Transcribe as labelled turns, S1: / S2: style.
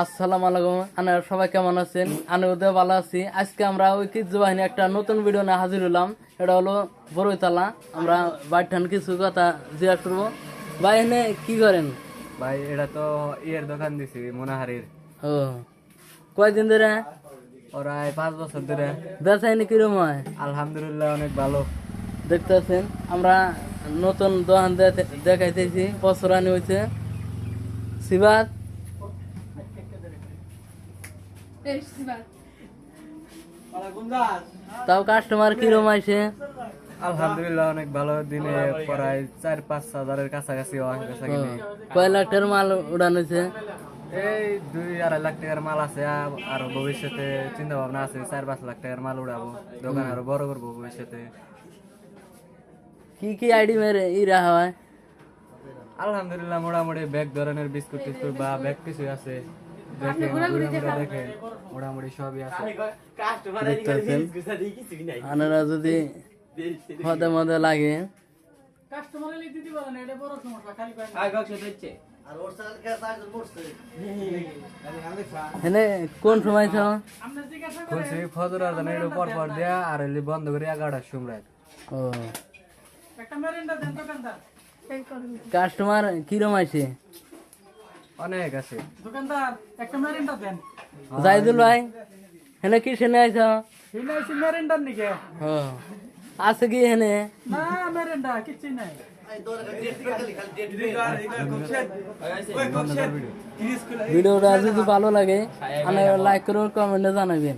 S1: আসসালামু আলাইকুম। আপনারা সবাই কেমন আছেন? আমি ওদের ভালো আছি। আজকে আমরা ঐতিহ্যবাহিনী একটা নতুন ভিডিও নিয়ে হাজির হলাম। এটা হলো বড়ইতলা। আমরা বাইঠান কিছু কথা জিজ্ঞাসা করবো। ভাই এনে কি করেন?
S2: ভাই এটা তো ইয়ের দোকান দিছি মোনাহারির।
S1: ও কয়দিন ধরে?
S2: ওরা 5 বছর ধরে।
S1: বেচাইনি কিরম হয়?
S2: আলহামদুলিল্লাহ অনেক ভালো।
S1: দেখতেছেন আমরা নতুন দোকান দেখাইতেছি। বছরানি হয়েছে সিবাত তাও কাস্টমার কিরম আইছে?
S2: আলহামদুলিল্লাহ অনেক ভালো। দিনে প্রায় 4-5 হাজারের কাছাকাছি হয় বেচা কিনে।
S1: কয় লাখ টাকার মাল উড়ান হয়েছে?
S2: এই 2-2.5 লাখ টাকার মাল আছে। আর ভবিষ্যতে চিন্তা ভাবনা আছে 4-5 লাখ টাকার মাল উড়াবো, দোকান আরো বড় করবো ভবিষ্যতে।
S1: কি কি আইডি মেরে রাখা হয়?
S2: আলহামদুলিল্লাহ মোটামুটি ব্যাগ ধরনের বিস্কুট টিস্কুট বা ব্যাগ কিছু আছে। দেখেন দেখেন মোটামুটি সবই আছে।
S1: দেখতেছেন আপনারা যদি মধ্যে মধ্যে লাগে হেনে কোন সময় ছ?
S2: খুলছি ফজর আজান একটু পর পর দেয়া আর এলি বন্ধ করে 11টার সময়।
S1: ও কাস্টমার কিরম আছে?
S2: অনেক আছে।
S3: দোকানদার একটা মেরেন্ডা দেন।
S1: জাইদুল ভাই হেনে কি সেনে আইছ?
S3: হিনা এসে মেরেন্ডার নিকে
S1: ও আছে কি হেনে?
S3: না মেরেন্ডা কিচ্ছু নাই।
S1: ভিডিওটা যদি ভালো লাগে লাইক করুন, কমেন্টে জানাবেন।